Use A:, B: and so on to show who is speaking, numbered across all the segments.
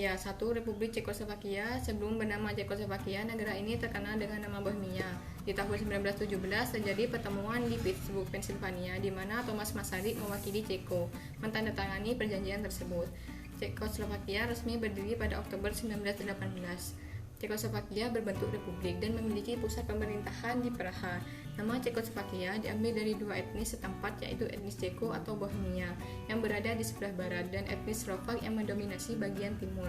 A: Cekoslovakia. 1. Republik Cekoslovakia. Sebelum bernama Cekoslovakia, negara ini terkenal dengan nama Bohemia. Di tahun 1917 terjadi pertemuan di Pittsburgh, Pennsylvania, di mana Thomas Masaryk mewakili Ceko mentandatangani perjanjian tersebut. Cekoslovakia resmi berdiri pada Oktober 1918. Cekoslovakia berbentuk republik dan memiliki pusat pemerintahan di Praha. Nama Cekoslovakia diambil dari dua etnis setempat, yaitu etnis Ceko atau Bohemia yang berada di sebelah barat dan etnis Slovak yang mendominasi bagian timur.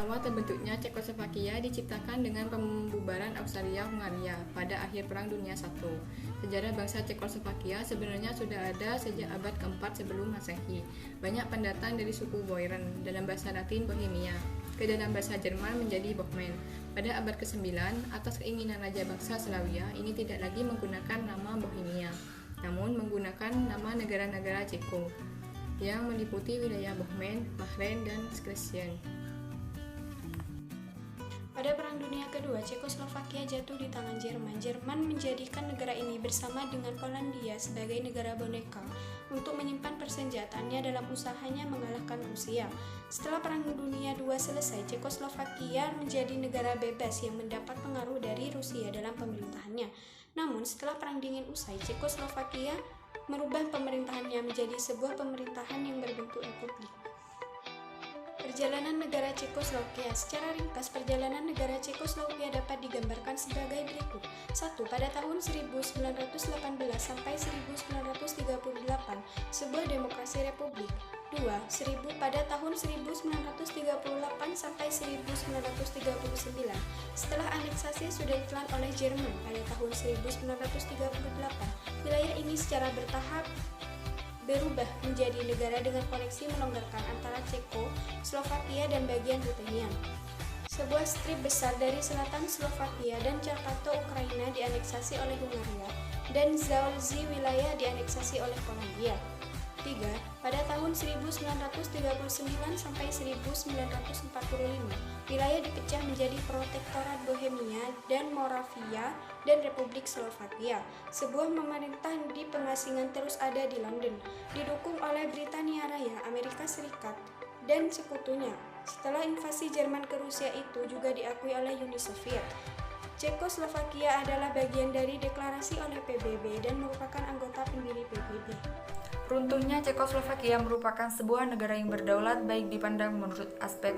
A: Awal terbentuknya Cekoslovakia diciptakan dengan pembubaran Austria-Hungaria pada akhir Perang Dunia I. Sejarah bangsa Cekoslovakia sebenarnya sudah ada sejak abad keempat sebelum Masehi. Banyak pendatang dari suku Boiren, dalam bahasa Latin Bohemia, ke dalam bahasa Jerman menjadi Bohmen. Pada abad ke-9, atas keinginan Raja bangsa Slavia, ini tidak lagi menggunakan nama Bohemia, namun menggunakan nama negara-negara Ceko yang meliputi wilayah Bohmen, Mahren, dan Schlesien.
B: Pada Perang Dunia Kedua, Cekoslovakia jatuh di tangan Jerman. Jerman menjadikan negara ini bersama dengan Polandia sebagai negara boneka untuk menyimpan persenjataannya dalam usahanya mengalahkan Rusia. Setelah Perang Dunia II selesai, Cekoslovakia menjadi negara bebas yang mendapat pengaruh dari Rusia dalam pemerintahannya. Namun, setelah Perang Dingin usai, Cekoslovakia merubah pemerintahannya menjadi sebuah pemerintahan yang berbentuk republik. Perjalanan negara Cekoslovakia. Secara ringkas, perjalanan negara Cekoslovakia dapat digambarkan sebagai berikut. 1. Pada tahun 1918 sampai 1938, sebuah demokrasi republik. 2. Pada tahun 1938 sampai 1939, setelah aneksasi Sudetenland oleh Jerman pada tahun 1938, wilayah ini secara bertahap berubah menjadi negara dengan koneksi melonggarkan antara Ceko, Slovakia, dan bagian Ruthenia. Sebuah strip besar dari selatan Slovakia dan Carpato Ukraina dianeksasi oleh Hungaria, dan Zaolzie wilayah dianeksasi oleh Polandia. 3. Pada tahun 1939 sampai 1945, wilayah dipecah menjadi Protektorat Bohemia dan Moravia dan Republik Slovakia. Sebuah pemerintah di pengasingan terus ada di London, didukung oleh Britania Raya, Amerika Serikat, dan sekutunya. Setelah invasi Jerman ke Rusia itu juga diakui oleh Uni Soviet. Cekoslovakia adalah bagian dari deklarasi oleh PBB dan merupakan anggota pendiri PBB.
C: Runtuhnya Cekoslovakia merupakan sebuah negara yang berdaulat baik dipandang menurut aspek.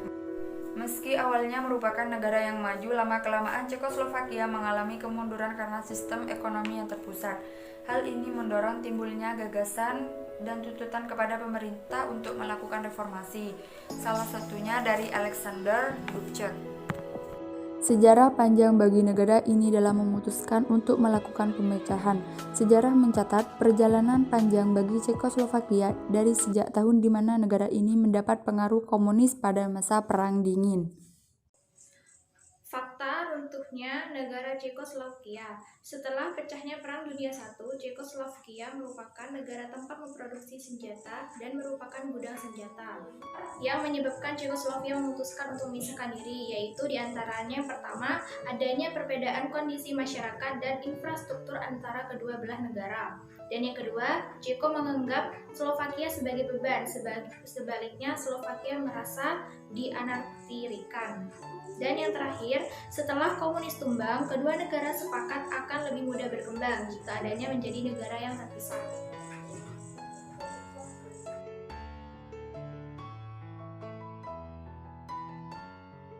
C: Meski awalnya merupakan negara yang maju, lama-kelamaan Cekoslovakia mengalami kemunduran karena sistem ekonomi yang terpusat. Hal ini mendorong timbulnya gagasan dan tuntutan kepada pemerintah untuk melakukan reformasi. Salah satunya dari Alexander Dubček. Sejarah panjang bagi negara ini dalam memutuskan untuk melakukan pemecahan. Sejarah mencatat perjalanan panjang bagi Cekoslovakia dari sejak tahun di mana negara ini mendapat pengaruh komunis pada masa Perang Dingin.
D: Fakta runtuhnya negara Cekoslovakia. Setelah pecahnya Perang Dunia I, Cekoslovakia merupakan negara tempat memproduksi senjata dan merupakan gudang senjata yang menyebabkan Cekoslovakia memutuskan untuk memisahkan diri, yaitu diantaranya pertama, adanya perbedaan kondisi masyarakat dan infrastruktur antara kedua belah negara. Dan yang kedua, Ceko menganggap Slovakia sebagai beban, sebaliknya Slovakia merasa dianaktirikan. Dan yang terakhir, setelah komunis tumbang, kedua negara sepakat akan lebih mudah berkembang jika adanya menjadi negara yang terpisah.